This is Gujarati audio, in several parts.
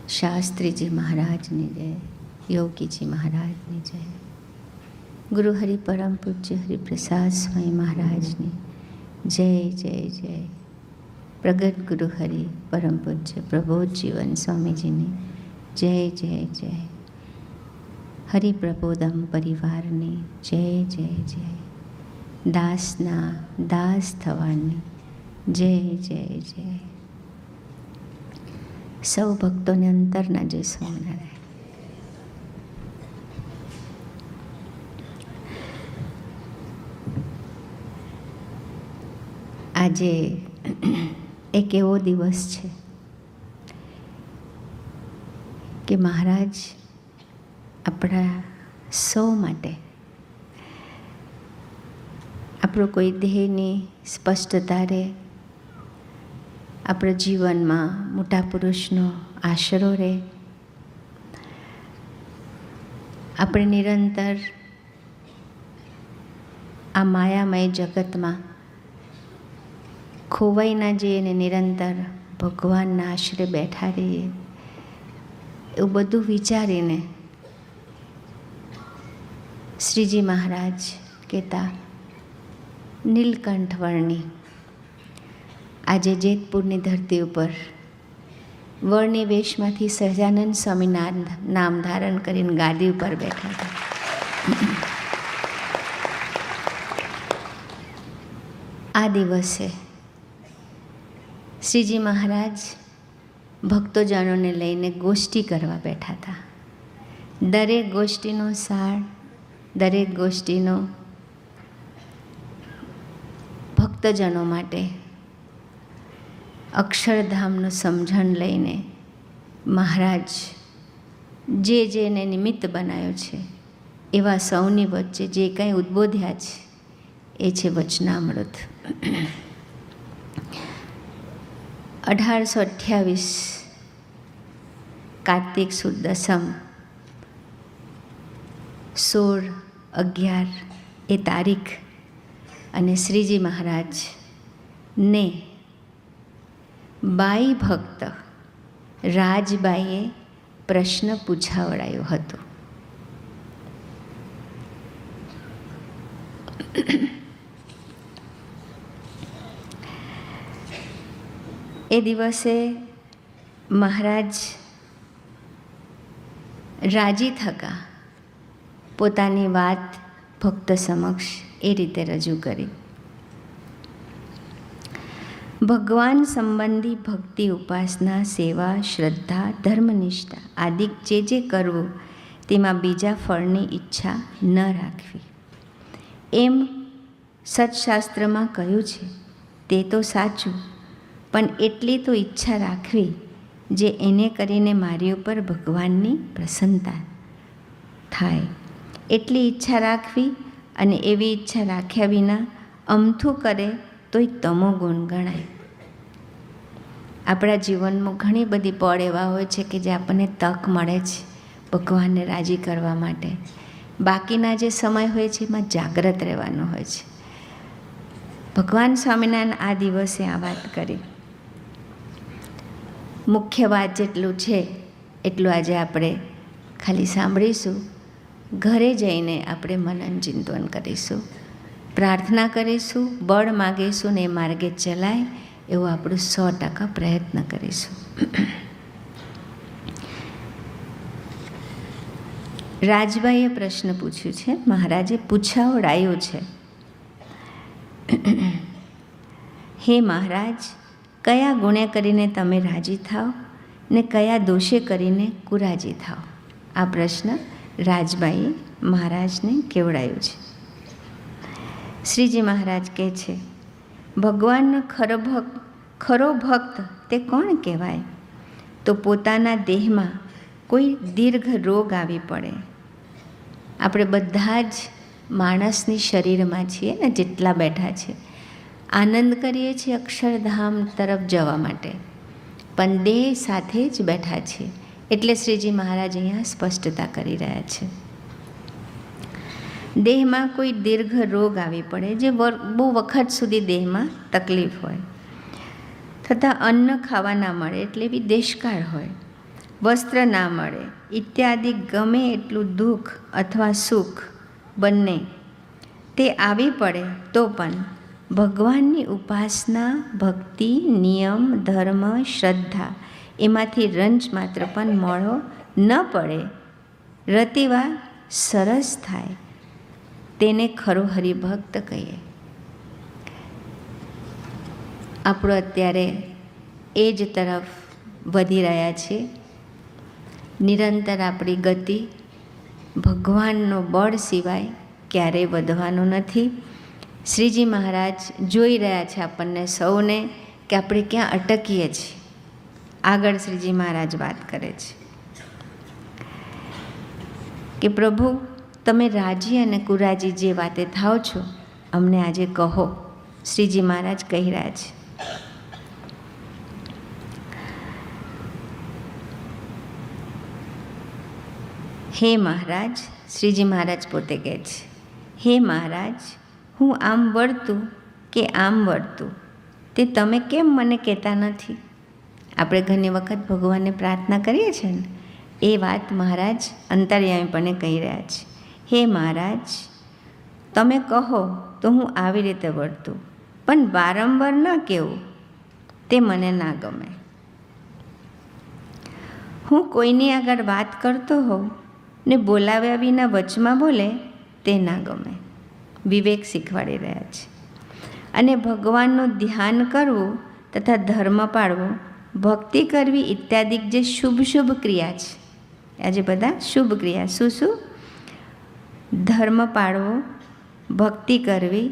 શાસ્ત્રીજી મહારાજની જય, યોગીજી મહારાજની જય, ગુરુ હરિ પરમ પૂજ્ય હરિપ્રસાદ સ્વામી મહારાજની જય જય જય, પ્રગટ ગુરુ હરિ પરમ પૂજ્ય પ્રબોધ જીવન સ્વામીજીની જય જય જય, હરિપ્રબોધમ પરિવારની જય જય જય, દાસના દાસ થવાની જય જય જય, સૌ ભક્તોને અંતરના જય સ્વામિનારાયણ. આજે એક એવો દિવસ છે કે મહારાજ આપણા સૌ માટે આપણો કોઈ દેહની સ્પષ્ટતા રહે, આપણા જીવનમાં મોટા પુરુષનો આશરો રહે, આપણે નિરંતર આ માયામય જગતમાં ખોવાઈ ના જઈએ અને નિરંતર ભગવાનના આશરે બેઠા રહીએ, એવું બધું વિચારીને શ્રીજી મહારાજ કહેતા નીલકંઠ વર્ણી આજે જેતપુરની ધરતી ઉપર વર્ણી વેશમાંથી સહજાનંદ સ્વામી નામ ધારણ કરીને ગાદી ઉપર બેઠા હતા. આ દિવસે શ્રીજી મહારાજ ભક્તોજનોને લઈને ગોષ્ઠી કરવા બેઠા હતા. દરેક ગોષ્ઠીનો સાર, દરેક ગોષ્ઠીનો ભક્તજનો માટે અક્ષરધામનું સમજણ લઈને મહારાજ જે જેને નિમિત્ત બનાવ્યો છે એવા સૌની વચ્ચે જે કંઈ ઉદ્બોધ્યા છે એ છે વચનામૃત. 1828 કાર્તિક સુદ દસમ 16/11 એ તારીખ અને શ્રીજી મહારાજને બાઈ ભક્ત રાજબાઈએ પ્રશ્ન પૂછાવડાયો હતો. એ દિવસે મહારાજ રાજી થકા પોતાની વાત ભક્ત સમક્ષ એ રીતે રજૂ કરી. ભગવાન સંબંધી ભક્તિ, ઉપાસના, સેવા, શ્રદ્ધા, ધર્મનિષ્ઠા આદિ જે કરવું તેમાં બીજા ફળની ઈચ્છા ન રાખવી, એમ સત્શાસ્ત્રમાં કહ્યું છે તે તો સાચું, પણ એટલી તો ઈચ્છા રાખવી જે એને કરીને મારી ઉપર ભગવાનની પ્રસન્નતા થાય. એટલી ઈચ્છા રાખવી અને એવી ઈચ્છા રાખ્યા વિના અમથું કરે તોય તમો ગુણ ગણાય. આપણા જીવનમાં ઘણી બધી પળ એવા હોય છે કે જે આપણને તક મળે છે ભગવાનને રાજી કરવા માટે. બાકીના જે સમય હોય છે એમાં જાગ્રત રહેવાનો હોય છે. ભગવાન સ્વામિનારાયણ આ દિવસે આ વાત કરી. મુખ્ય વાત જેટલું છે એટલું આજે આપણે ખાલી સાંભળીશું. ઘરે જઈને આપણે મનન ચિંતન કરીશું, પ્રાર્થના કરીશું, બળ માગીશું ને એ માર્ગે ચલાય એવું આપણું 100% પ્રયત્ન કરીશું. રાજબાઈએ પ્રશ્ન પૂછ્યું છે, મહારાજે પૂછાવડાયો છે, હે મહારાજ, કયા ગુણે કરીને તમે રાજી થાવ ને કયા દોષે કરીને કુરાજી થાવ? આ પ્રશ્ન રાજબાઈએ મહારાજને કેવડાયો છે. શ્રીજી મહારાજ કહે છે, ભગવાનનો ખરો ભક્ત તે કોણ કહેવાય? તો પોતાના દેહમાં કોઈ દીર્ઘ રોગ આવી પડે. આપણે બધા જ માણસની શરીરમાં છીએ ને, જેટલા બેઠા છે, આનંદ કરીએ છીએ અક્ષરધામ તરફ જવા માટે, પણ દેહ સાથે જ બેઠા છીએ. એટલે શ્રીજી મહારાજ અહીંયા સ્પષ્ટતા કરી રહ્યા છે. દેહમાં કોઈ દીર્ઘ રોગ આવી પડે, જે બહુ વખત સુધી દેહમાં તકલીફ હોય, તથા અન્ન ખાવા ના મળે એટલે બી દેશકાળ હોય, વસ્ત્ર ના મળે ઇત્યાદિ ગમે એટલું દુઃખ અથવા સુખ બંને તે આવી પડે તો પણ ભગવાનની ઉપાસના, ભક્તિ, નિયમ, ધર્મ, શ્રદ્ધા એમાંથી રંજ માત્ર પણ મોળો ન પડે, રતિવા સરસ થાય, તેને ખરો હરિભક્ત કહીએ. આપણો અત્યારે એ જ તરફ વધી રહ્યા છીએ. નિરંતર આપણી ગતિ ભગવાનનો બળ સિવાય ક્યારેય વધવાનો નથી. શ્રીજી મહારાજ જોઈ રહ્યા છે આપણને સૌને કે આપણે ક્યાં અટકીએ છીએ. આગળ શ્રીજી મહારાજ વાત કરે છે કે પ્રભુ તમે રાજી અને કુરાજી જે વાતે થાઓ છો અમને આજે કહો. શ્રીજી મહારાજ કહી રહ્યા છે. હે મહારાજ, શ્રીજી મહારાજ પોતે કહે છે, હે મહારાજ, હું આમ વર્તું કે આમ વર્તું તે તમે કેમ મને કહેતા નથી? આપણે ઘણી વખત ભગવાનને પ્રાર્થના કરીએ છીએ ને, એ વાત મહારાજ અંતર્યામીપણે કહી રહ્યા છે. હે મહારાજ, તમે કહો તો હું આવી રીતે વર્તું, પણ વારંવાર ન કહેવું તે મને ના ગમે. હું કોઈની આગળ વાત કરતો હોઉં ને બોલાવ્યા વિના વચમાં બોલે તે ના ગમે. વિવેક શીખવાડી રહ્યા છે. અને ભગવાનનું ધ્યાન કરવું તથા ધર્મ પાળવો, ભક્તિ કરવી ઇત્યાદિ જે શુભ શુભ ક્રિયા છે, આજે બધા શુભ ક્રિયા શું શું? ધર્મ પાળવો, ભક્તિ કરવી,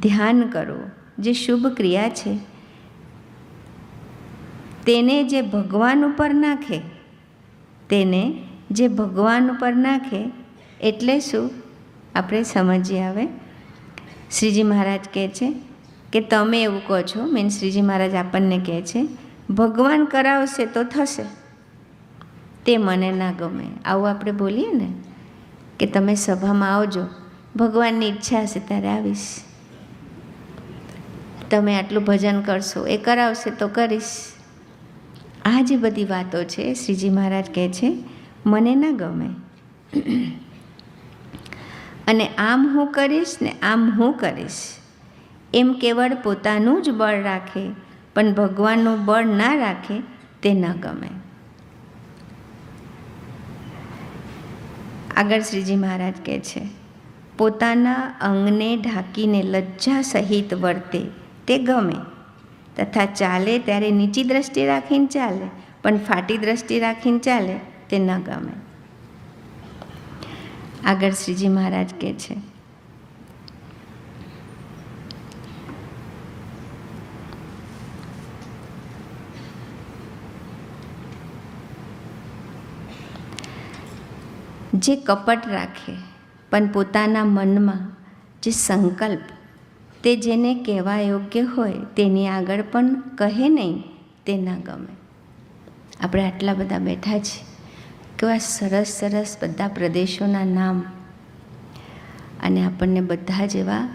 ધ્યાન કરવું, જે શુભ ક્રિયા છે તેને જે ભગવાન ઉપર નાખે, તેને જે ભગવાન ઉપર નાખે એટલે શું આપણે સમજીએ. હવે શ્રીજી મહારાજ કહે છે કે તમે એવું કહો છો, મીન શ્રીજી મહારાજ આપણને કહે છે ભગવાન કરાવશે તો થશે, તે મને ના ગમે. આવું આપણે બોલીએ ને કે તમે સભામાં આવજો, ભગવાનની ઈચ્છા હશે ત્યારે આવીશ, તમે આટલું ભજન કરશો, એ કરાવશે તો કરીશ. આ જે બધી વાતો છે શ્રીજી મહારાજ કહે છે મને ના ગમે. અને આમ હું કરીશ ને આમ હું કરીશ એમ કેવળ પોતાનું જ બળ રાખે પણ ભગવાનનું બળ ના રાખે તે ન ગમે. આગળ શ્રીજી મહારાજ કહે છે પોતાના અંગને ઢાંકીને લજ્જા સહિત વર્તે તે ગમે, તથા ચાલે ત્યારે નીચી દ્રષ્ટિ રાખીને ચાલે પણ ફાટી દ્રષ્ટિ રાખીને ચાલે તે ન ગમે. આગળ શ્રીજી મહારાજ કહે છે જે કપટ રાખે પણ પોતાના મનમાં જે સંકલ્પ તે જેને કહેવા યોગ્ય હોય તેની આગળ પણ કહે નહીં તે ન ગમે. આપણે આટલા બધા બેઠા છીએ, કેવા સરસ સરસ બધા પ્રદેશોના નામ, અને આપણને બધા જેવા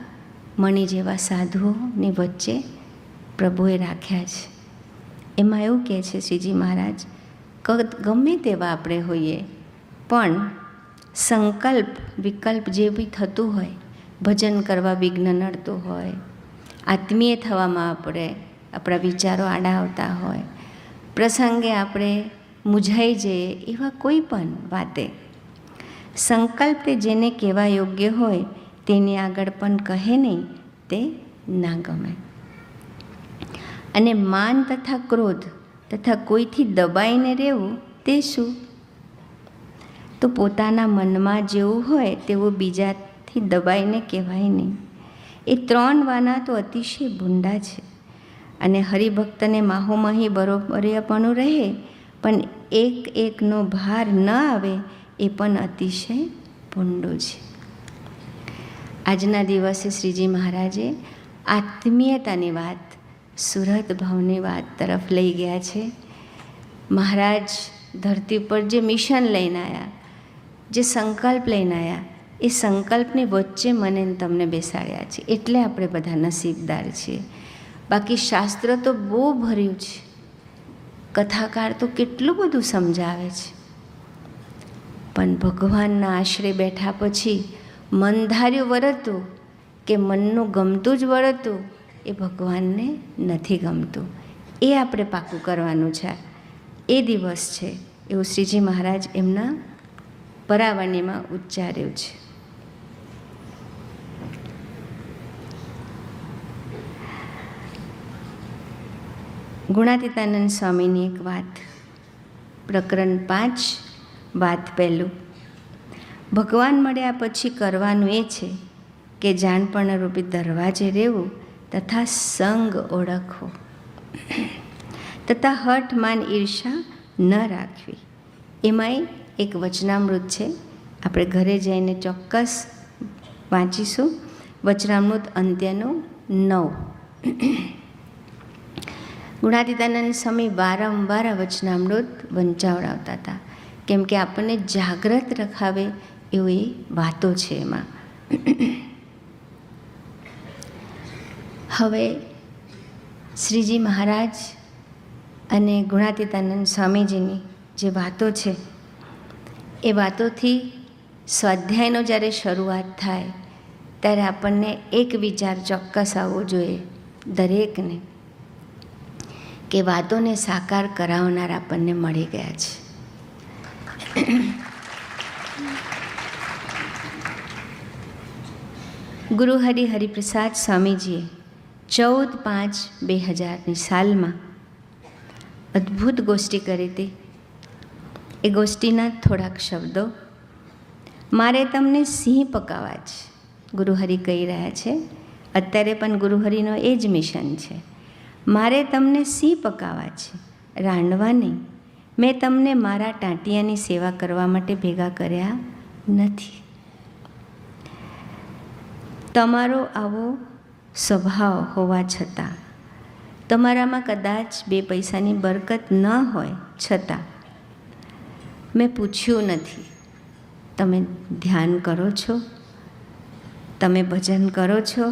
મણી જેવા સાધુઓની વચ્ચે પ્રભુએ રાખ્યા છે. એમાં એવું કહે છે શ્રીજી મહારાજ ગમે તેવા આપણે હોઈએ પણ સંકલ્પ વિકલ્પ જે બી થતું હોય, ભજન કરવા વિઘ્ન નડતું હોય, આત્મીય થવામાં આપણા વિચારો આડા આવતા હોય, પ્રસંગે આપણે મૂંઝાઈ જઈએ, એવા કોઈ પણ વાતે સંકલ્પ તે જેને કહેવા યોગ્ય હોય તેની આગળ પણ કહે નહીં તે ના ગમે. અને માન તથા ક્રોધ તથા કોઈથી દબાઈને રહેવું તે શું? તો પોતાના મનમાં જેવું હોય તેવું બીજાથી દબાઈને કહેવાય નહીં. એ 3 વાના તો અતિશય ભૂંડા છે. અને હરિભક્તને માહોમાહી બરોબરિયાપણું રહે પણ એક એકનો ભાર ન આવે એ પણ અતિશય ભૂંડું છે. આજના દિવસે શ્રીજી મહારાજે આત્મીયતાની વાત, સુરત ભાવની વાત તરફ લઈ ગયા છે. મહારાજ ધરતી પર જે મિશન લઈને આવ્યા, જે સંકલ્પ લઈને આવ્યા, એ સંકલ્પની વચ્ચે મને તમને બેસાડ્યા છે, એટલે આપણે બધા નસીબદાર છીએ. બાકી શાસ્ત્ર તો બહુ ભર્યું છે, કથાકાર તો કેટલું બધું સમજાવે છે, પણ ભગવાનના આશરે બેઠા પછી મન ધાર્યું વરતું કે મનનું ગમતું જ વળતું એ ભગવાનને નથી ગમતું. એ આપણે પાકું કરવાનું છે. એ દિવસ છે એવું શ્રીજી મહારાજ એમના પરાવાણીમાં ઉચ્ચાર્યું છે. ગુણાતીતાનંદ સ્વામીની એક વાત, પ્રકરણ 5, વાત 1. ભગવાન મળ્યા પછી કરવાનું એ છે કે જાણપણ રૂપી દરવાજે રહેવું તથા સંગ ઓળખવો તથા હઠ માન ઈર્ષા ન રાખવી. એમાંય એક વચનામૃત છે, આપણે ઘરે જઈને ચોક્કસ વાંચીશું. વચનામૃત અંત્યનું 9. ગુણાતીતાનંદ સ્વામી વારંવાર આ વચનામૃત વંચાવડાવતા હતા, કેમ કે આપણને જાગ્રત રખાવે એવી વાતો છે એમાં. હવે શ્રીજી મહારાજ અને ગુણાતીતાનંદ સ્વામીજીની જે વાતો છે એ વાતોથી સ્વાધ્યાયનો જ્યારે શરૂઆત થાય ત્યારે આપણને એક વિચાર ચોક્કસ આવવો જોઈએ દરેકને, કે વાતોને સાકાર કરાવનાર આપણને મળી ગયા છે. ગુરુ હરિપ્રસાદ સ્વામીજીએ 14/5/2000ની સાલમાં અદ્ભુત ગોષ્ઠી કરી હતી. એ ગોષ્ઠીના થોડાક શબ્દો. મારે તમને સિંહ પકાવવા છે, ગુરુહરિ કહી રહ્યા છે. અત્યારે પણ ગુરુહરિનો એ જ મિશન છે. મારે તમને સિંહ પકાવવા છે, રાંડવા નહીં. મેં તમને મારા ટાંટિયાની સેવા કરવા માટે ભેગા કર્યા નથી. તમારો આવો સ્વભાવ હોવા છતાં, તમારામાં કદાચ 2 પૈસાની બરકત ન હોય છતાં મેં પૂછ્યું નથી, તમે ધ્યાન કરો છો, તમે ભજન કરો છો,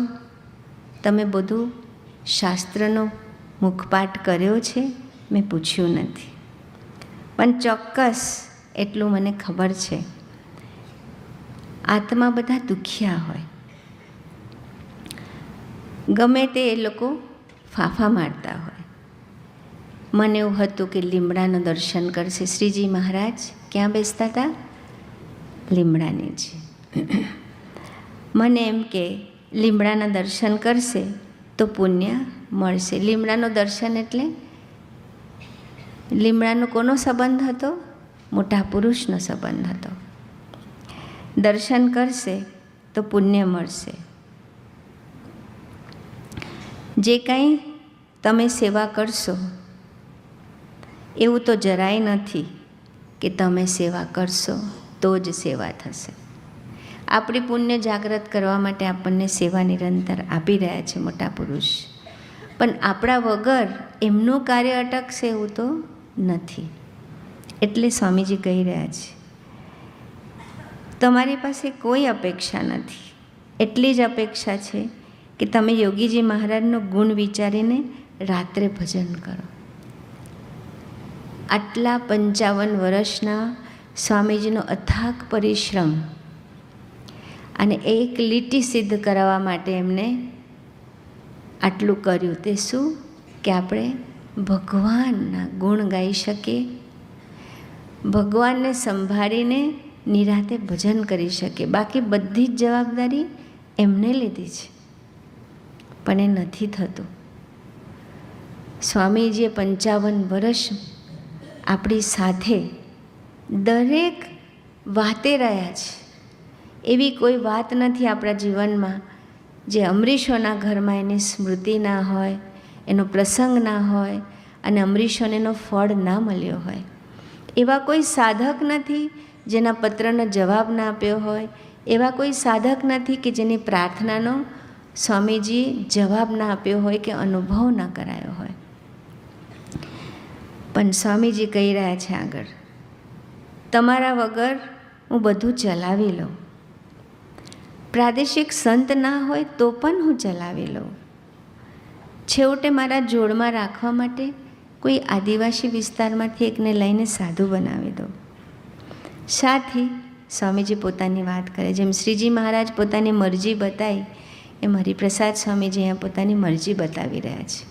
તમે બધું શાસ્ત્રનો મુખપાઠ કર્યો છે, મેં પૂછ્યું નથી. પણ ચોક્કસ એટલું મને ખબર છે, આત્મા બધા દુખ્યા હોય, ગમે તે એ લોકો ફાંફા મારતા હોય. મને એવું હતું કે લીમડાનું દર્શન કરશે. શ્રીજી મહારાજ ક્યાં બેસતા હતા? લીમડા નીચે. મને એમ કે લીમડાના દર્શન કરશે તો પુણ્ય મળશે. લીમડાનું દર્શન એટલે લીમડાનો કોનો સંબંધ હતો? મોટા પુરુષનો સંબંધ હતો. દર્શન કરશે તો પુણ્ય મળશે. જે કાંઈ તમે સેવા કરશો એવું તો જરાય નથી કે તમે સેવા કરશો તો જ સેવા થશે. આપણી પુણ્ય જાગૃત કરવા માટે આપણને સેવા નિરંતર આપી રહ્યા છે મોટા પુરુષ, પણ આપણા વગર એમનું કાર્ય અટકશે એવું તો નથી. એટલે સ્વામીજી કહી રહ્યા છે, તમારી પાસે કોઈ અપેક્ષા નથી. એટલી જ અપેક્ષા છે કે તમે યોગીજી મહારાજનો ગુણ વિચારીને રાત્રે ભજન કરો. આટલા 55 વર્ષના સ્વામીજીનો અથાગ પરિશ્રમ અને એક લીટી સિદ્ધ કરાવવા માટે એમને આટલું કર્યું. તે શું? કે આપણે ભગવાનના ગુણ ગાઈ શકીએ, ભગવાનને સંભાળીને નિરાતે ભજન કરી શકીએ. બાકી બધી જ જવાબદારી એમને લીધી છે, પણ એ નથી થતું. સ્વામીજીએ 55 વર્ષ આપણી સાથે દરેક વાતે રહ્યા છે. એવી કોઈ વાત નથી આપણા જીવનમાં જે અમરીશોના ઘરમાં એની સ્મૃતિ ના હોય, એનો પ્રસંગ ના હોય અને અમરીશોને એનો ફળ ના મળ્યો હોય. એવા કોઈ સાધક નથી જેના પત્રનો જવાબ ના આપ્યો હોય. એવા કોઈ સાધક નથી કે જેની પ્રાર્થનાનો સ્વામીજીએ જવાબ ના આપ્યો હોય કે અનુભવ ના કરાયો હોય. પણ સ્વામીજી કહી રહ્યા છે આગળ, તમારા વગર હું બધું ચલાવી લઉં. પ્રાદેશિક સંત ના હોય તો પણ હું ચલાવી લઉં. છેવટે મારા જોડમાં રાખવા માટે કોઈ આદિવાસી વિસ્તારમાંથી એકને લઈને સાધુ બનાવી દો. શાથી? સ્વામીજી પોતાની વાત કરે. જેમ શ્રીજી મહારાજ પોતાની મરજી બતાવી એમ હરિપ્રસાદ સ્વામીજી અહીંયા પોતાની મરજી બતાવી રહ્યા છે.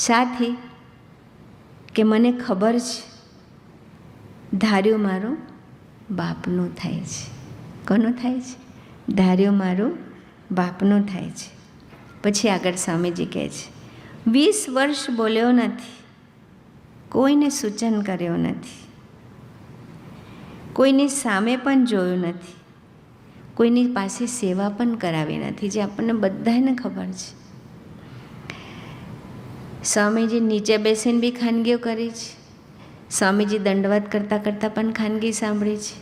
શાથી? કે મને ખબર છે ધાર્યું મારું બાપનું થાય છે. કોનું થાય છે? ધાર્યું મારું બાપનું થાય છે. પછી આગળ સ્વામીજી કહે છે 20 વર્ષ બોલ્યો નથી, કોઈને સૂચન કર્યો નથી, કોઈની સામે પણ જોયું નથી, કોઈની પાસે સેવા પણ કરાવી નથી, જે આપણને બધાને ખબર છે. સ્વામીજી નીચે બેસીને બી ખાનગીઓ કરી છે. સ્વામીજી દંડવત કરતાં કરતાં પણ ખાનગી સાંભળી છે.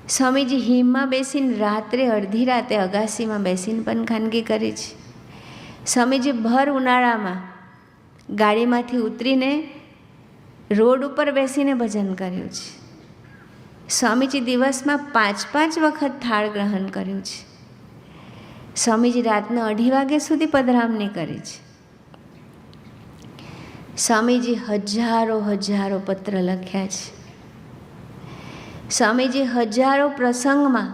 સ્વામીજી હિમમાં બેસીને રાત્રે અડધી રાતે અગાસીમાં બેસીને પણ ખાનગી કરી છે. સ્વામીજી ભર ઉનાળામાં ગાડીમાંથી ઉતરીને રોડ ઉપર બેસીને ભજન કર્યું છે. સ્વામીજી દિવસમાં 5-5 વખત થાળ ગ્રહણ કર્યું છે. સ્વામીજી રાતના 2:30 વાગ્યા સુધી પધરામણી કરી છે. સ્વામીજી હજારો પત્ર લખ્યા છે. સ્વામીજી હજારો પ્રસંગમાં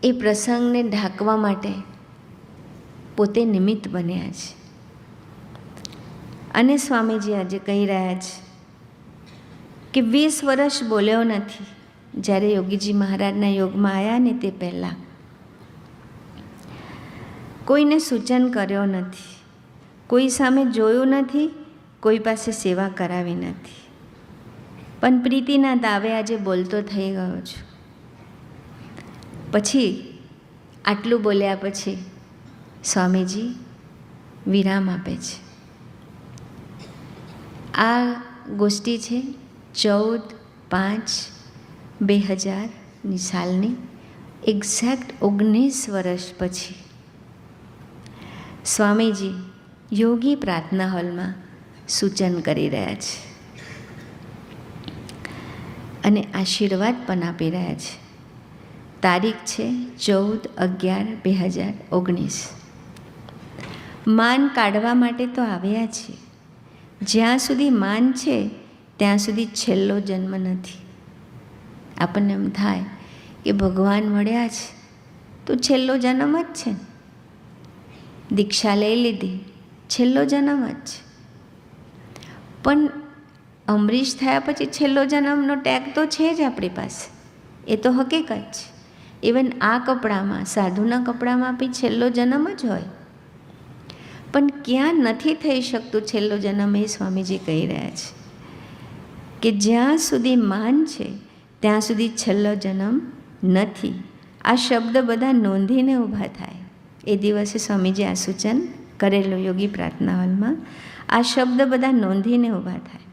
એ પ્રસંગને ઢાંકવા માટે પોતે નિમિત્ત બન્યા છે. અને સ્વામીજી આજે કહી રહ્યા છે કે 20 વર્ષ બોલ્યો નથી. જ્યારે યોગીજી મહારાજના યોગમાં આવ્યા ને તે પહેલાં કોઈને સૂચન કર્યો નથી, કોઈ સામે જોયું નથી, કોઈ પાસે સેવા કરાવી નથી, પણ પ્રીતિના દાવે આજે બોલતો થઈ ગયો છું. પછી આટલું બોલ્યા પછી સ્વામીજી વિરામ આપે છે. આ ગોષ્ઠી છે 14/5/2000 સાલની. એક્ઝેક્ટ 19 વર્ષ પછી સ્વામીજી યોગી પ્રાર્થના હોલમાં સૂચન કરી રહ્યા છે અને આશીર્વાદ પણ આપી રહ્યા છે. તારીખ છે 14/11/2019. માન કાઢવા માટે તો આવ્યા છે. જ્યાં સુધી માન છે ત્યાં સુધી છેલ્લો જન્મ નથી. આપણને એમ થાય કે ભગવાન મળ્યા છે તો છેલ્લો જન્મ જ છે. દીક્ષા લઈ લીધી, છેલ્લો જન્મ જ છે. પણ અમરીશ થયા પછી છેલ્લો જન્મનો ટેગ તો છે જ આપણી પાસે, એ તો હકીકત છે. ઇવન આ કપડામાં, સાધુના કપડામાં બી છેલ્લો જન્મ જ હોય. પણ ક્યાં નથી થઈ શકતું છેલ્લો જન્મ, એ સ્વામીજી કહી રહ્યા છે કે જ્યાં સુધી માન છે ત્યાં સુધી છેલ્લો જન્મ નથી. આ શબ્દ બધા નોંધીને ઊભા થાય. એ દિવસે સ્વામીજી આ સૂચન કરેલું યોગી પ્રાર્થના હોલમાં. આ શબ્દ બધા નોંધીને ઊભા થાય.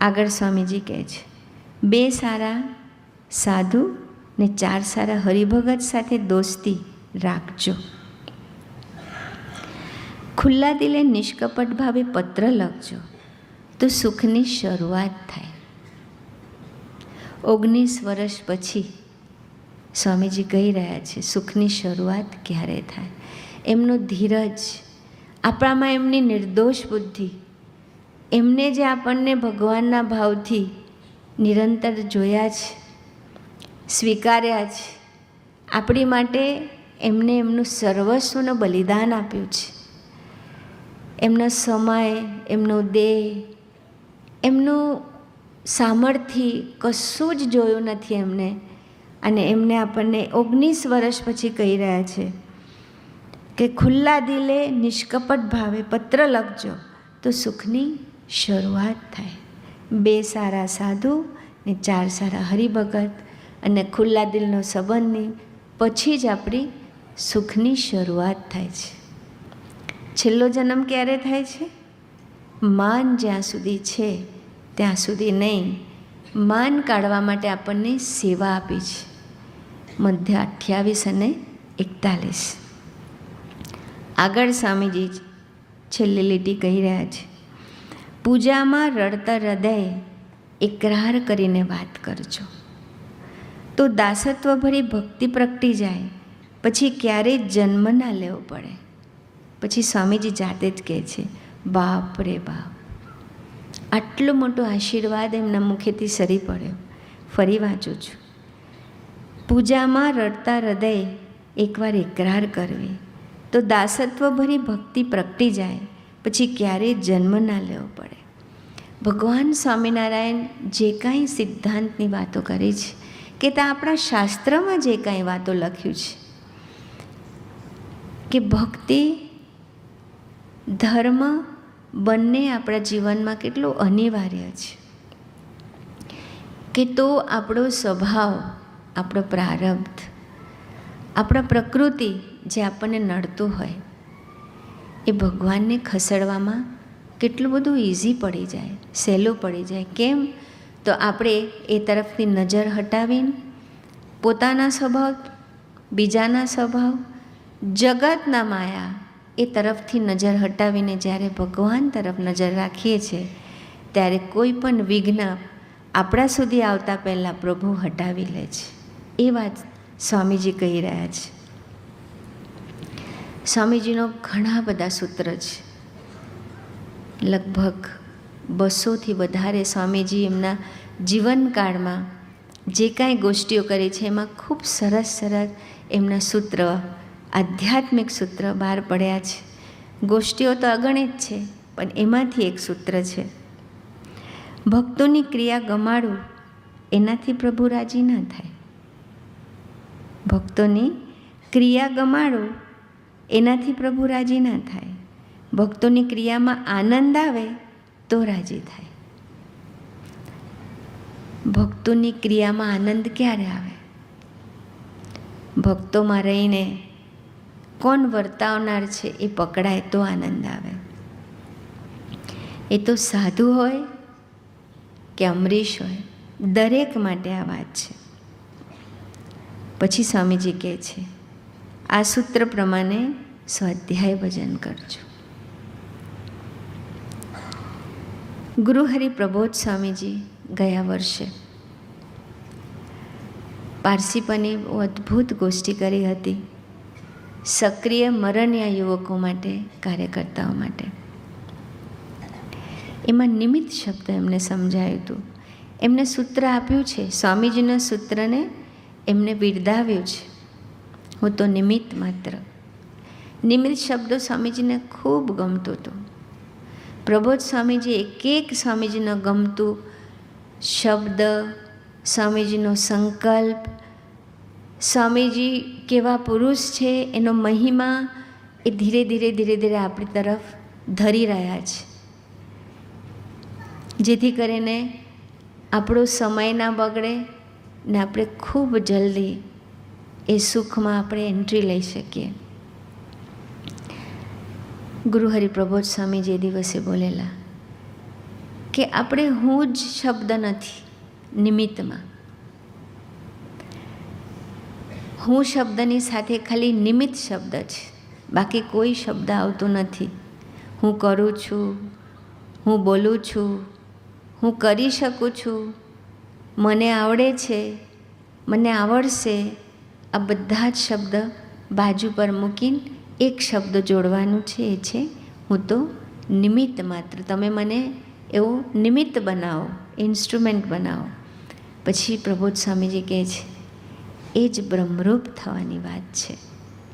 આગળ સ્વામીજી કહે છે 2 સારા સાધુ ને 4 સારા હરિભગત સાથે દોસ્તી રાખજો. ખુલ્લા દિલે નિષ્કપટ ભાવે પત્ર લખજો તો સુખની શરૂઆત થાય. 19 વર્ષ પછી સ્વામીજી કહી રહ્યા છે સુખની શરૂઆત ક્યારે થાય. એમનો ધીરજ, આપણામાં એમની નિર્દોષ બુદ્ધિ, એમને જે આપણને ભગવાનના ભાવથી નિરંતર જોયા છે, સ્વીકાર્યા છે, આપણી માટે એમને એમનું સર્વસ્વનું બલિદાન આપ્યું છે. એમનો સમય, એમનો દેહ, એમનું સામર્થ્ય કશું જ જોયું નથી એમને. અને એમને આપણને 19 વર્ષ પછી કહી રહ્યા છે કે ખુલ્લા દિલે નિષ્કપટ ભાવે પત્ર લખજો તો સુખની શરૂઆત થાય. 2 સારા સાધુ ને 4 સારા હરિભગત અને ખુલ્લા દિલનો સંબંધની પછી જ આપણી સુખની શરૂઆત થાય છે. છેલ્લો જન્મ ક્યારે થાય છે? માન જ્યાં સુધી છે ત્યાં સુધી નહીં. માન કાઢવા માટે આપણને સેવા આપી છે. મધ્ય 28 અને 41. આગળ સ્વામીજી છેલ્લી લીટી કહી રહ્યા છે પૂજામાં રડતા હૃદય એકરાર કરીને વાત કરજો તો દાસત્વ ભરી ભક્તિ પ્રગટી જાય. પછી ક્યારેય જન્મ ના લેવો પડે. પછી સ્વામીજી જાતે જ કહે છે બાપ રે બાપ, આટલો મોટો આશીર્વાદ એમના મુખેથી સરી પડ્યો. ફરી વાંચું છું. પૂજામાં રડતા હૃદય એકવાર એકરાર કરવી તો દાસત્વભરી ભક્તિ પ્રગટી જાય, પછી ક્યારેય જન્મ ના લેવો પડે. ભગવાન સ્વામિનારાયણ જે કાંઈ સિદ્ધાંતની વાતો કરી છે કે તે આપણા શાસ્ત્રમાં જે કાંઈ વાતો લખ્યું છે કે ભક્તિ ધર્મ બંને આપણા જીવનમાં કેટલું અનિવાર્ય છે, કે તો આપણો સ્વભાવ, આપણો પ્રારબ્ધ, આપણા પ્રકૃતિ જે આપણને નડતું હોય એ ભગવાનને ખસેડવામાં કેટલું બધું ઇઝી પડી જાય, સહેલું પડી જાય. કેમ? તો આપણે એ તરફથી નજર હટાવીને પોતાના સ્વભાવ, બીજાના સ્વભાવ, જગતના માયા એ તરફથી નજર હટાવીને જ્યારે ભગવાન તરફ નજર રાખીએ છીએ ત્યારે કોઈ પણ વિઘ્ન આપણા સુધી આવતા પહેલાં પ્રભુ હટાવી લે છે. એ વાત સ્વામીજી કહી રહ્યા છે. સ્વામીજીનો ઘણા બધા સૂત્ર છે. લગભગ 200થી વધારે સ્વામીજી એમના જીવનકાળમાં જે કાંઈ ગોષ્ઠીઓ કરી છે એમાં ખૂબ સરસ સરસ એમના સૂત્ર, આધ્યાત્મિક સૂત્ર બહાર પડ્યા છે. ગોષ્ઠીઓ તો અગણિત છે, પણ એમાંથી એક સૂત્ર છે, ભક્તોની ક્રિયા ગમાડું એનાથી પ્રભુ રાજી ના થાય. ભક્તોની ક્રિયા ગમાડું એનાથી પ્રભુ રાજી ના થાય. ભક્તોની ક્રિયામાં આનંદ આવે તો રાજી થાય. ભક્તોની ક્રિયામાં આનંદ ક્યારે આવે? ભક્તોમાં રહીને કોણ વર્તાવનાર છે એ પકડાય તો આનંદ આવે. એ તો સાધુ હોય કે અમરીશ હોય, દરેક માટે આ વાત છે. પછી સ્વામીજી કહે છે, આ સૂત્ર પ્રમાણે સ્વાધ્યાય ભજન કરજો. ગુરુહરિ પ્રબોધ સ્વામીજી ગયા વર્ષે પારસીપની અદ્ભુત ગોષ્ઠી કરી હતી, સક્રિય મરણીય યુવકો માટે, કાર્યકર્તાઓ માટે. એમાં નિમિત્ત શબ્દ એમને સમજાયું હતું. એમને સૂત્ર આપ્યું છે, સ્વામીજીના સૂત્રને એમને બિરદાવ્યું છે, હું તો નિમિત્ત માત્ર. નિમિત્ત શબ્દો સ્વામીજીને ખૂબ ગમતું હતું. પ્રબોધ સ્વામીજી એક સ્વામીજીનો ગમતું શબ્દ, સ્વામીજીનો સંકલ્પ, સ્વામીજી કેવા પુરુષ છે એનો મહિમા એ ધીરે ધીરે આપણી તરફ ધરી રહ્યા છે, જેથી કરીને આપણો સમય ના બગડે ને આપણે ખૂબ જલ્દી એ સુખમાં આપણે એન્ટ્રી લઈ શકીએ. ગુરુહરિ પ્રબોધ સ્વામી જે દિવસે બોલેલા કે આપણે હું જ શબ્દ નથી નિમિત્તમાં, હું શબ્દની સાથે ખાલી નિમિત્ત શબ્દ છે, બાકી કોઈ શબ્દ આવતો નથી. હું કરું છું, હું બોલું છું, હું કરી શકું છું, મને આવડે છે, મને આવડશે, આ બધા જ શબ્દ બાજુ પર મૂકીને એક શબ્દ જોડવાનું છે, એ છે હું તો નિમિત્ત માત્ર. તમે મને એવું નિમિત્ત બનાવો, ઇન્સ્ટ્રુમેન્ટ બનાવો. પછી પ્રબોધ સ્વામીજી કહે છે એ જ બ્રહ્મરૂપ થવાની વાત છે.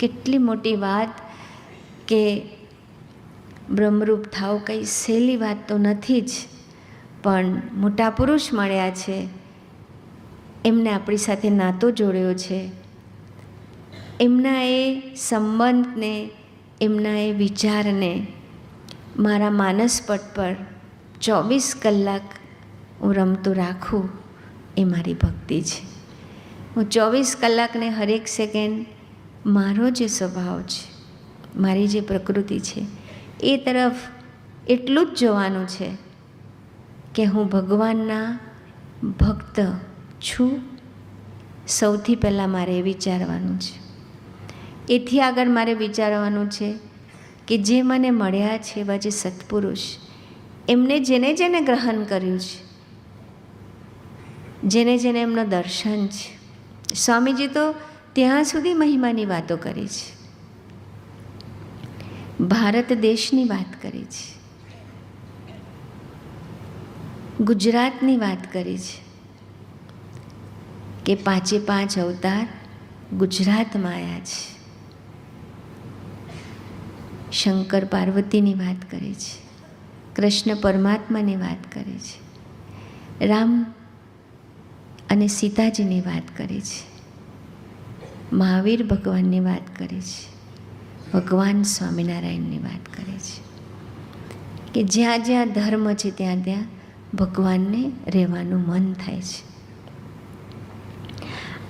કેટલી મોટી વાત કે બ્રહ્મરૂપ થાવ કંઈ સહેલી વાત તો નથી જ, પણ મોટા પુરુષ મળ્યા છે, એમને આપણી સાથે નાતો જોડ્યો છે, એમના એ સંબંધને, એમના એ વિચારને મારા માનસપટ પર 24 કલાક હું રમતું રાખું, એ મારી ભક્તિ છે. હું 24 કલાકને હરેક સેકન્ડ મારો જે સ્વભાવ છે, મારી જે પ્રકૃતિ છે એ તરફ એટલું જ જોવાનું છે કે હું ભગવાનના ભક્ત છું. સૌથી પહેલાં મારે એ વિચારવાનું છે. એથી આગળ મારે વિચારવાનું છે કે જે મને મળ્યા છે એવા જે સત્પુરુષ, એમને જેને જેને ગ્રહણ કર્યું છે, જેને જેને એમનો દર્શન છે. સ્વામીજી તો ત્યાં સુધી મહિમાની વાતો કરી છે, ભારત દેશની વાત કરી છે, ગુજરાતની વાત કરી છે કે 5 અવતાર ગુજરાતમાં આવ્યા છે. શંકર પાર્વતીની વાત કરી છે, કૃષ્ણ પરમાત્માની વાત કરી છે, રામ અને સીતાજીની વાત કરી છે, મહાવીર ભગવાનની વાત કરી છે, ભગવાન સ્વામિનારાયણની વાત કરી છે કે જ્યાં જ્યાં ધર્મ છે ત્યાં ત્યાં ભગવાનને રહેવાનું મન થાય છે.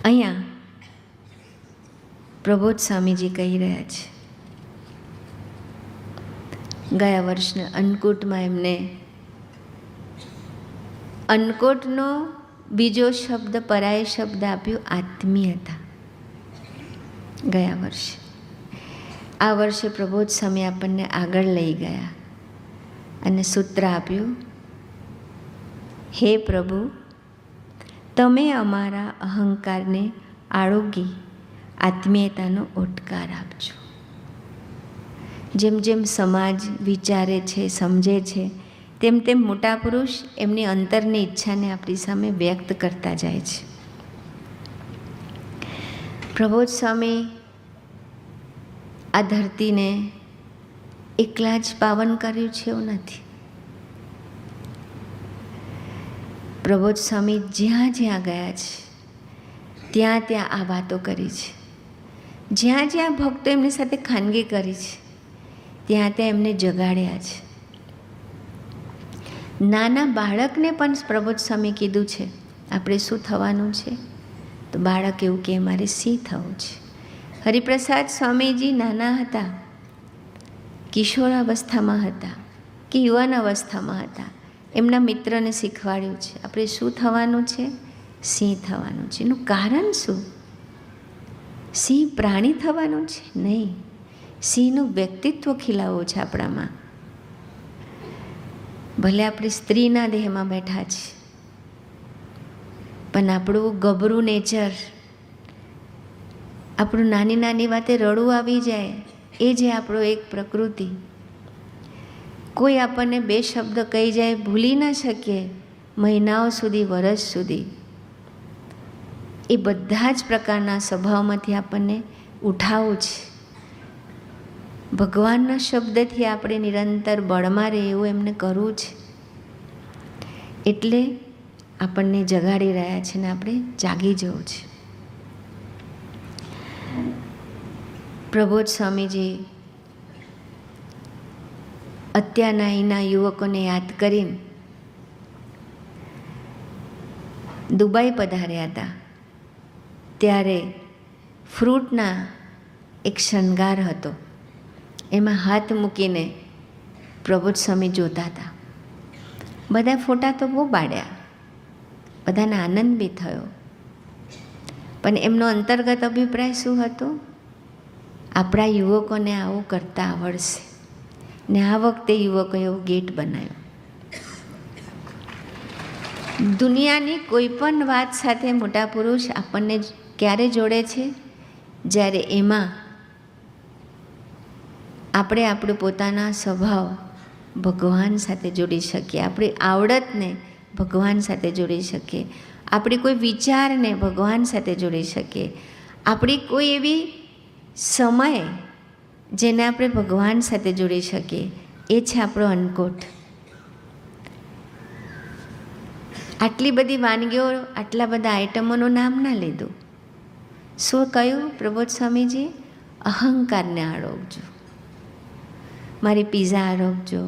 અહીંયા પ્રબોધ સ્વામીજી કહી રહ્યા છે, ગયા વર્ષના અન્નકૂટમાં એમને અન્નકૂટનો બીજો શબ્દ, પરાય શબ્દ આપ્યો આત્મીયતા ગયા વર્ષે. આ વર્ષે પ્રબોધ સ્વામી આપણને આગળ લઈ ગયા અને સૂત્ર આપ્યું, હે પ્રભુ, તમે અમારા અહંકારને આળોગી આત્મીયતાનો ઓટકાર આપજો. જેમ જેમ સમાજ વિચારે છે, સમજે છે, તેમ તેમ મોટા પુરુષ એમની અંતરની ઈચ્છાને આપણી સામે વ્યક્ત કરતા જાય છે. પ્રબોધ સ્વામી આ ધરતીને એકલા જ પાવન કર્યું છે એવું નથી. પ્રબોધ સ્વામી જ્યાં જ્યાં ગયા છે ત્યાં ત્યાં આ વાતો કરી છે. જ્યાં જ્યાં ભક્તો એમની સાથે ખાનગી કરી છે ત્યાં ત્યાં એમને જગાડ્યા છે. નાના બાળકને પણ પ્રબોધ સ્વામી કીધું છે આપણે શું થવાનું છે, તો બાળક એવું કે મારે સિંહ થવું છે. હરિપ્રસાદ સ્વામીજી નાના હતા, કિશોર અવસ્થામાં હતા કે યુવાન અવસ્થામાં હતા, એમના મિત્રને શીખવાડ્યું છે આપણે શું થવાનું છે, સિંહ થવાનું છે. એનું કારણ શું? સિંહ પ્રાણી થવાનું છે? નહીં, સિંહનું વ્યક્તિત્વ ખીલાવવું છે આપણામાં. ભલે આપણે સ્ત્રીના દેહમાં બેઠા છીએ, પણ આપણું ગભરું નેચર, આપણું નાની નાની વાતે રડવું આવી જાય, એ જે આપણો એક પ્રકૃતિ. કોઈ આપણને 2 શબ્દ કહી જાય, ભૂલી ન શકીએ મહિનાઓ સુધી, વર્ષ સુધી. એ બધા જ પ્રકારના સ્વભાવમાંથી આપણને ઉઠાવવું છે. ભગવાનના શબ્દથી આપણે નિરંતર બળમાં રહે એવું એમને કરવું છે. એટલે આપણને જગાડી રહ્યા છે ને આપણે જાગી જવું છે. પ્રબોધ સ્વામીજી અત્યારના અહીંના યુવકોને યાદ કરીને દુબઈ પધાર્યા હતા. ત્યારે ફ્રૂટના એક શણગાર હતો, એમાં હાથ મૂકીને પ્રબોધ સ્વામી જોતા હતા. બધા ફોટા તો બહુ પાડ્યા, બધાને આનંદ બી થયો, પણ એમનો અંતર્ગત અભિપ્રાય શું હતો? આપણા યુવકોને આવું કરતા આવડશે. ને આ વખતે યુવકોએ એવો ગેટ બનાવ્યો. દુનિયાની કોઈ પણ વાત સાથે મોટા પુરુષ આપણને ક્યારે જોડે છે? જ્યારે એમાં આપણે આપણું પોતાના સ્વભાવ ભગવાન સાથે જોડી શકીએ, આપણી આવડતને ભગવાન સાથે જોડી શકીએ, આપણી કોઈ વિચારને ભગવાન સાથે જોડી શકીએ, આપણી કોઈ એવી સમય જેને આપણે ભગવાન સાથે જોડી શકીએ, એ છે આપણો અન્નકૂટ. આટલી બધી વાનગીઓ, આટલા બધા આઈટમોનું નામ ના લીધું. શું કહ્યું પ્રબોધ સ્વામીજી? અહંકારને આળોગજો. મારી પીઝા આળોગજો,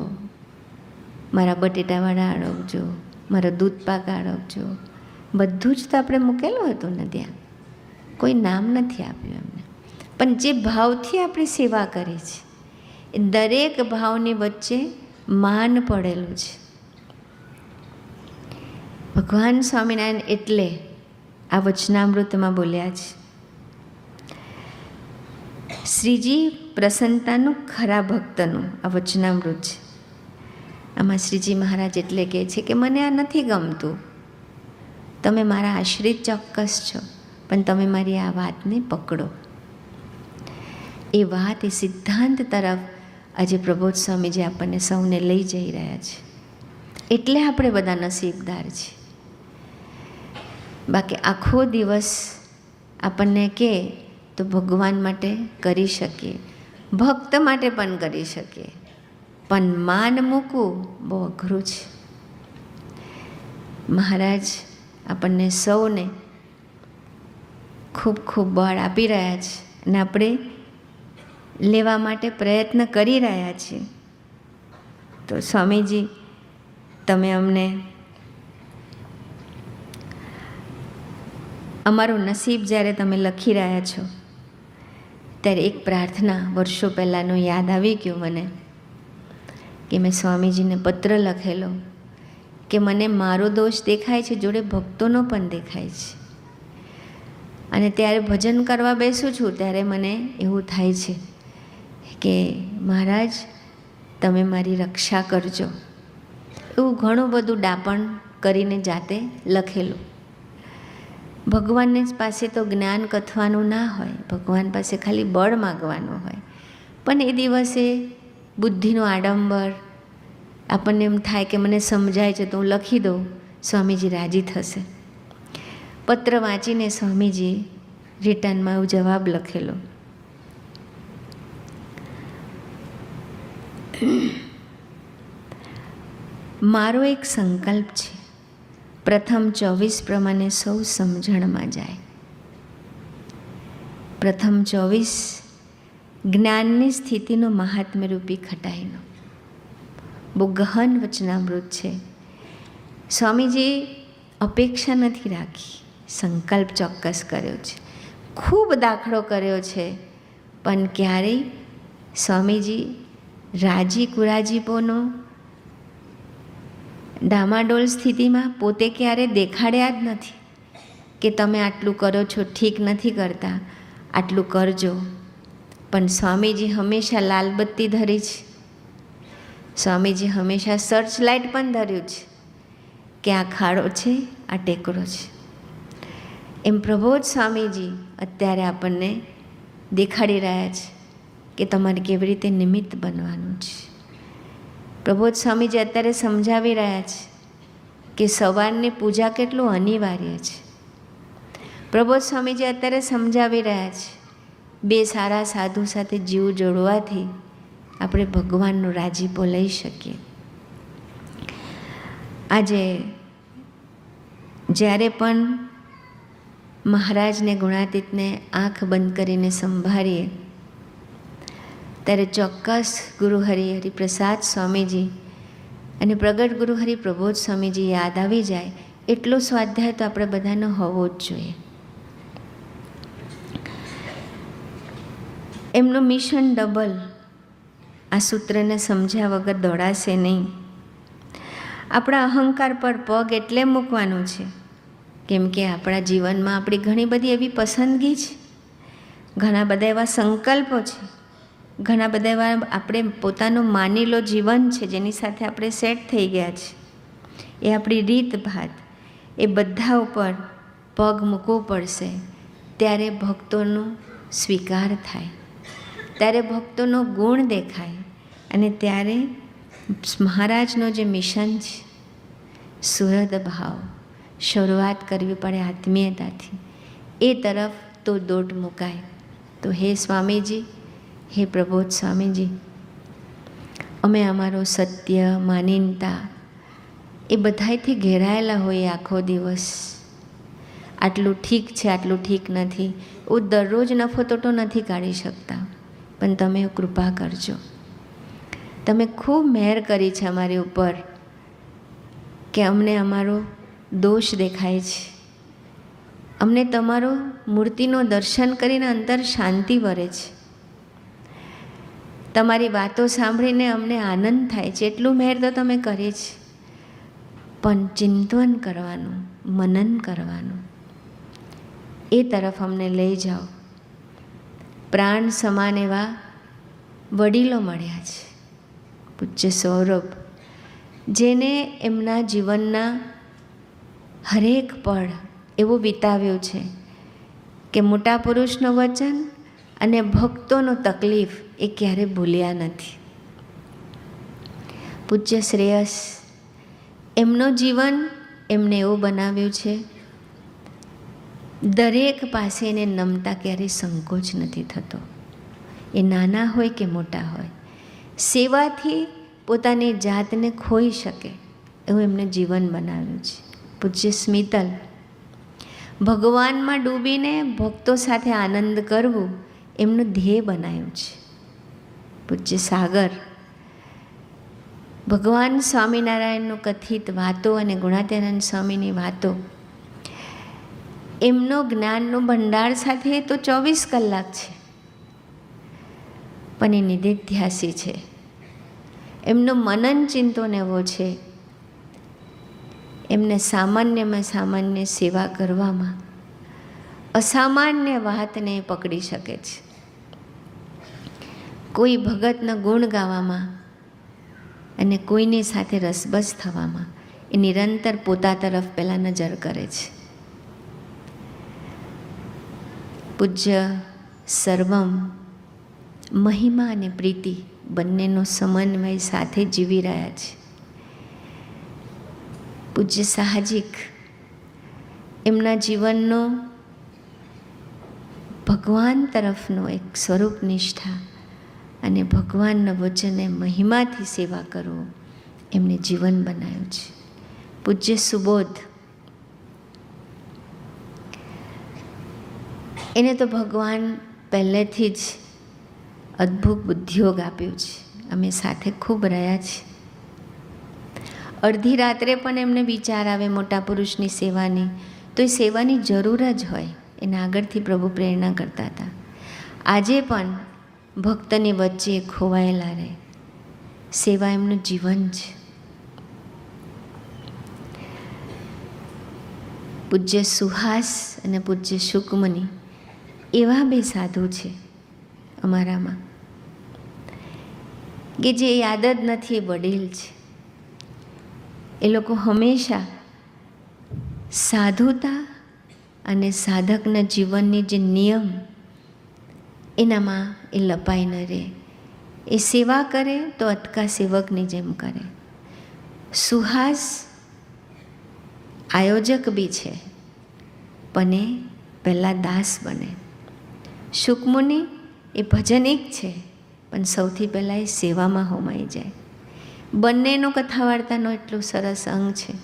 મારા બટેટાવાળા આળોગજો, મારો દૂધપાક આળોગજો. બધું જ તો આપણે મૂકેલું હતું ને ત્યાં, કોઈ નામ નથી આપ્યું એમને. પણ જે ભાવથી આપણે સેવા કરી છે, એ દરેક ભાવની વચ્ચે માન પડેલું છે. ભગવાન સ્વામિનારાયણ એટલે આ વચનામૃતમાં બોલ્યા છે, શ્રીજી પ્રસન્નતાનું ખરા ભક્તનું આ વચનામૃત છે. આમાં શ્રીજી મહારાજ એટલે કહે છે કે મને આ નથી ગમતું, તમે મારા આશ્રિત ચોક્કસ છો, પણ તમે મારી આ વાતને પકડો. એ વાત, એ સિદ્ધાંત તરફ આજે પ્રબોધ સ્વામીજી આપણને સૌને લઈ જઈ રહ્યા છે. એટલે આપણે બધા નસીબદાર છીએ. બાકી આખો દિવસ આપણને કહે તો ભગવાન માટે કરી શકીએ, ભક્ત માટે પણ કરી શકીએ, પણ માન મૂકવું બહુ અઘરું છે. મહારાજ આપણને સૌને ખૂબ ખૂબ બળ આપી રહ્યા છે અને આપણે લેવા માટે પ્રયત્ન કરી રહ્યા છીએ. તો સ્વામીજી, તમે અમને અમારું નસીબ જ્યારે તમે લખી રહ્યા છો ત્યારે એક પ્રાર્થના વર્ષો પહેલાંનું યાદ આવી ગયું મને, કે મેં સ્વામીજીને પત્ર લખેલો કે મને મારો દોષ દેખાય છે, જોડે ભક્તોનો પણ દેખાય છે. અને ત્યારે ભજન કરવા બેસું છું ત્યારે મને એવું થાય છે કે મહારાજ તમે મારી રક્ષા કરજો. એવું ઘણું બધું ડાપણ કરીને જાતે લખેલું. ભગવાનને પાસે તો જ્ઞાન કથવાનું ના હોય, ભગવાન પાસે ખાલી બળ માગવાનું હોય. પણ એ દિવસે બુદ્ધિનો આડંબર, આપણને એમ થાય કે મને સમજાય છે તો હું લખી દઉં, સ્વામીજી રાજી થશે. પત્ર વાંચીને સ્વામીજી રિટર્નમાં એવું જવાબ લખેલો. મારો એક સંકલ્પ છે, પ્રથમ 24 પ્રમાણે સૌ સમજણમાં જાય. પ્રથમ 24 જ્ઞાનની સ્થિતિનો મહાત્મ્યરૂપી ખટાઈનો બહુ ગહન વચનામૃત છે. સ્વામીજી અપેક્ષા નથી રાખી, સંકલ્પ ચોક્કસ કર્યો છે, ખૂબ દાખલો કર્યો છે, પણ ક્યારેય સ્વામીજી રાજી કુરાજીપોનો ડામાડોળ સ્થિતિમાં પોતે ક્યારે દેખાડ્યા જ નથી કે તમે આટલું કરો છો, ઠીક નથી કરતા, આટલું કરજો. પણ સ્વામીજી હંમેશા લાલબત્તી ધરી છે, સ્વામીજી હંમેશા સર્ચ લાઇટ પણ ધર્યું છે કે આ ખાડો છે, આ ટેકરો છે. એમ પ્રબોધ સ્વામીજી અત્યારે આપણને દેખાડી રહ્યા છે કે તમારે કેવી રીતે નિમિત્ત બનવાનું છે. પ્રબોધ સ્વામીજી અત્યારે સમજાવી રહ્યા છે કે સવારની પૂજા કેટલું અનિવાર્ય છે. પ્રબોધ સ્વામીજી અત્યારે સમજાવી રહ્યા છે બે સારા સાધુ સાથે જીવ જોડવાથી આપણે ભગવાનનો રાજીપો લઈ શકીએ. આજે જ્યારે પણ મહારાજને ગુણાતીતને આંખ બંધ કરીને સંભાળીએ ત્યારે ચોક્કસ ગુરુહરિ હરિપ્રસાદ સ્વામીજી અને પ્રગટ ગુરુહરિ પ્રબોધ સ્વામીજી યાદ આવી જાય. એટલો સ્વાધ્યાય તો આપણે બધાનો હોવો જ જોઈએ. એમનું મિશન ડબલ. આ સૂત્રને સમજ્યા વગર દોડાશે નહીં. આપણા અહંકાર પર પગ એટલે મૂકવાનું છે કેમ કે આપણા જીવનમાં આપણી ઘણી બધી એવી પસંદગી છે, ઘણા બધા એવા સંકલ્પો છે, ઘણા બધા એવા આપણે પોતાનું માની લો જીવન છે જેની સાથે આપણે સેટ થઈ ગયા છે. એ આપણી રીત ભાત, એ બધા ઉપર પગ મૂકવો પડશે. ત્યારે ભક્તોનો સ્વીકાર થાય, ત્યારે ભક્તોનો ગુણ દેખાય અને ત્યારે મહારાજનો જે મિશન છે સુહૃદ ભાવ, શરૂઆત કરવી પડે આત્મીયતાથી, એ તરફ તો દોટ મુકાય. તો હે સ્વામીજી, હે પ્રબોધ સ્વામીજી, અમે અમારો સત્ય, માનીનતા એ બધાયથી ઘેરાયેલા હોઈએ આખો દિવસ. આટલું ઠીક છે, આટલું ઠીક નથી, હું દરરોજ નફો તોટો નથી કાઢી શકતા, પણ તમે કૃપા કરજો. તમે ખૂબ મહેર કરી છે અમારી ઉપર કે અમને અમારો દોષ દેખાય છે, અમને તમારો મૂર્તિનો દર્શન કરીને અંતર શાંતિ વરે છે, તમારી વાતો સાંભળીને અમને આનંદ થાય છે. એટલું મહેર તો તમે કરી છે, પણ ચિંતન કરવાનું, મનન કરવાનું, એ તરફ અમને લઈ જાઓ. પ્રાણ સમાન એવા વડીલો મળ્યા છે, પૂજ્ય સૌરભ, જેને એમના જીવનના હરેક પળ એવું વિતાવ્યું છે કે મોટા પુરુષનું વચન અને ભક્તોનો તકલીફ એ ક્યારે ભૂલ્યા નથી. પૂજ્ય શ્રેયસ, એમનું જીવન એમને એવું બનાવ્યું છે, દરેક પાસે એને નમતા ક્યારેય સંકોચ નથી થતો. એ નાના હોય કે મોટા હોય, સેવાથી પોતાની જાતને ખોઈ શકે એવું એમને જીવન બનાવ્યું છે. પૂજ્ય સ્મિતલ, ભગવાનમાં ડૂબીને ભક્તો સાથે આનંદ કરવું એમનું ધ્યેય બનાવ્યું છે. પૂજ્ય સાગર, ભગવાન સ્વામિનારાયણનું કથિત વાતો અને ગુણાતીતાનંદ સ્વામીની વાતો, એમનો જ્ઞાનનો ભંડાર સાથે તો 24 કલાક છે, પણ એ નિધિધ્યાસી છે. એમનો મનન ચિંતન એવો છે, એમને સામાન્યમાં સામાન્ય સેવા કરવામાં અસામાન્ય વાતને પકડી શકે છે. કોઈ ભગતના ગુણ ગાવામાં અને કોઈની સાથે રસબસ થવામાં એ નિરંતર પોતા તરફ પહેલાં નજર કરે છે. પૂજ્ય સર્વમ, મહિમા અને પ્રીતિ બંનેનો સમન્વય સાથે જીવી રહ્યા છે. પૂજ્ય સાહજિક, એમના જીવનનો ભગવાન તરફનો એક સ્વરૂપ નિષ્ઠા અને ભગવાનના વચને મહિમાથી સેવા કરવો એમને જીવન બનાવ્યું છે. પૂજ્ય સુબોધ, એને તો ભગવાન પહેલેથી જ અદ્ભુત બુદ્ધિયોગ આપ્યું છે. અમે સાથે ખૂબ રહ્યા છીએ. અડધી રાત્રે પણ એમને વિચાર આવે મોટા પુરુષની સેવાની, તો એ સેવાની જરૂર જ હોય, એને આગળથી પ્રભુ પ્રેરણા કરતા હતા. આજે પણ ભક્તની વચ્ચે ખોવાયેલા રહે, સેવા એમનું જીવન છે. પૂજ્ય સુહાસ અને પૂજ્ય શુકમુનિ એવા બે સાધુ છે અમારામાં કે જે યાદ જ નથી, એ વડીલ છે. એ લોકો હંમેશા સાધુતા અને સાધકના જીવનની જે નિયમ એનામાં એ લપાઈ ન રહે. એ સેવા કરે તો અટકા સેવકની જેમ કરે. સુહાસ આયોજક બી છે, પણ એ પહેલાં દાસ બને. શુકમુનિ એ ભજનિક છે, પણ સૌથી પહેલાં એ સેવામાં હોમાઈ જાય. બંનેનો કથા વાર્તાનો એટલો સરસ અંગ છે.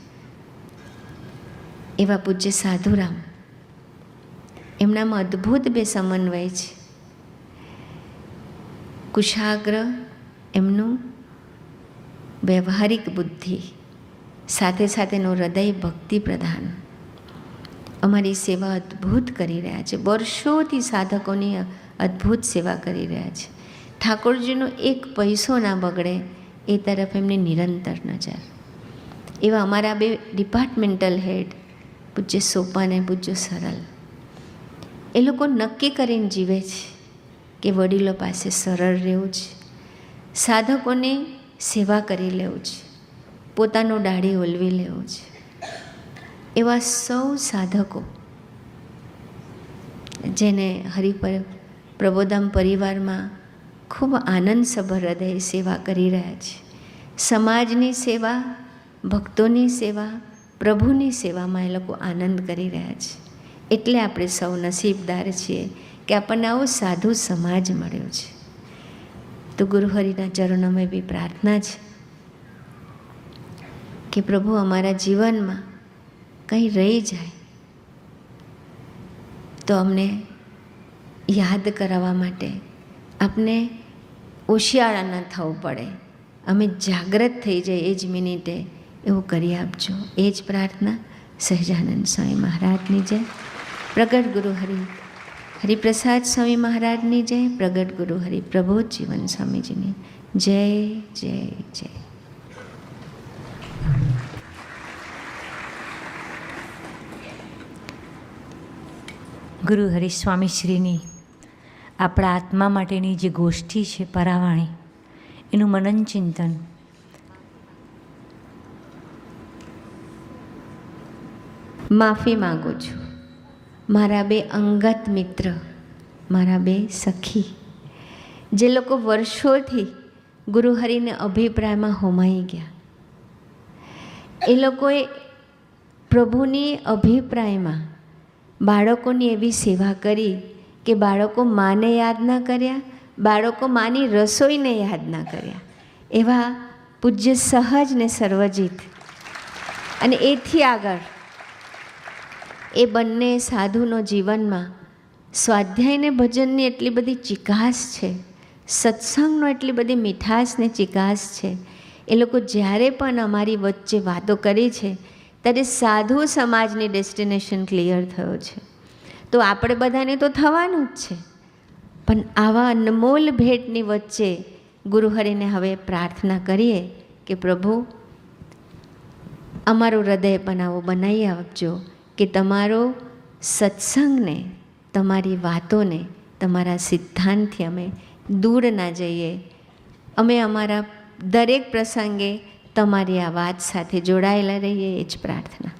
એવા પૂજ્ય સાધુરામ, એમનામાં અદ્ભુત બે સમન્વય છે. કુશાગ્ર એમનું વ્યવહારિક બુદ્ધિ, સાથે સાથેનું હૃદય ભક્તિ પ્રધાન. અમારી સેવા અદ્ભુત કરી રહ્યા છે. વર્ષોથી સાધકોની અદ્ભુત સેવા કરી રહ્યા છે. ઠાકોરજીનો એક પૈસો ના બગડે એ તરફ એમની નિરંતર નજર. એવા અમારા બે ડિપાર્ટમેન્ટલ હેડ પૂજ્ય સોપાન અને પૂજ્ય સરળ, એ લોકો નક્કી કરીને જીવે છે કે વડીલો પાસે સરળ રહેવું છે, સાધકોની સેવા કરી લેવું છે, પોતાનું દાઢી ઓલવી લેવું છે. એવા સૌ સાધકો જેને પ્રબોધમ પરિવારમાં ખૂબ આનંદસભર હૃદય સેવા કરી રહ્યા છે. સમાજની સેવા, ભક્તોની સેવા, પ્રભુની સેવામાં એ લોકો આનંદ કરી રહ્યા છે. એટલે આપણે સૌ નસીબદાર છીએ કે આપણને આવો સાધુ સમાજ મળ્યો છે. તો ગુરુહરિના ચરણોમાં બી પ્રાર્થના છે કે પ્રભુ અમારા જીવનમાં કંઈ રહી જાય તો અમને યાદ કરાવવા માટે આપને હોશિયાળા ન થવું પડે, અમે જાગ્રત થઈ જાય એ જ મિનિટે એવું કરી આપજો. એ જ પ્રાર્થના સહજાનંદ સ્વામી મહારાજની જય. પ્રગટ ગુરુ હરિપ્રસાદ સ્વામી મહારાજની જય. પ્રગટ ગુરુ પ્રબોધ જીવન સ્વામીજીની જય જય જય. ગુરુ હરિસ્વામી શ્રીની આપણા આત્મા માટેની જે ગોષ્ઠી છે પરાવાણી, એનું મનન ચિંતન માફી માગું છું મારા બે અંગત મિત્ર, મારા બે સખી, જે લોકો વર્ષોથી ગુરુહરિને અભિપ્રાયમાં હોમાઈ ગયા. એ લોકોએ પ્રભુની અભિપ્રાયમાં બાળકોની એવી સેવા કરી કે બાળકો માને યાદ ના કર્યા, બાળકો માની રસોઈને યાદ ના કર્યા. એવા પૂજ્ય સહજ ને સર્વજીત. અને એથી આગળ એ બંને સાધુનો જીવનમાં સ્વાધ્યાય ને ભજનની એટલી બધી ચિકાસ છે, સત્સંગનો એટલી બધી મીઠાશ ને ચિકાસ છે. એ લોકો જ્યારે પણ અમારી વચ્ચે વાતો કરી છે ત્યારે સાધુ સમાજની ડેસ્ટિનેશન ક્લિયર થયો છે. તો આપણે બધાને તો થવાનું જ છે, પણ આવા અનમોલ ભેટની વચ્ચે ગુરુહરિને હવે પ્રાર્થના કરીએ કે પ્રભુ અમારું હૃદય પણ આવું બનાવી આપજો કે તમારો સત્સંગને, તમારી વાતોને, તમારા સિદ્ધાંતથી અમે દૂર ના જઈએ. અમે અમારા દરેક પ્રસંગે તમારી આ વાત સાથે જોડાયેલા રહીએ, એ જ પ્રાર્થના.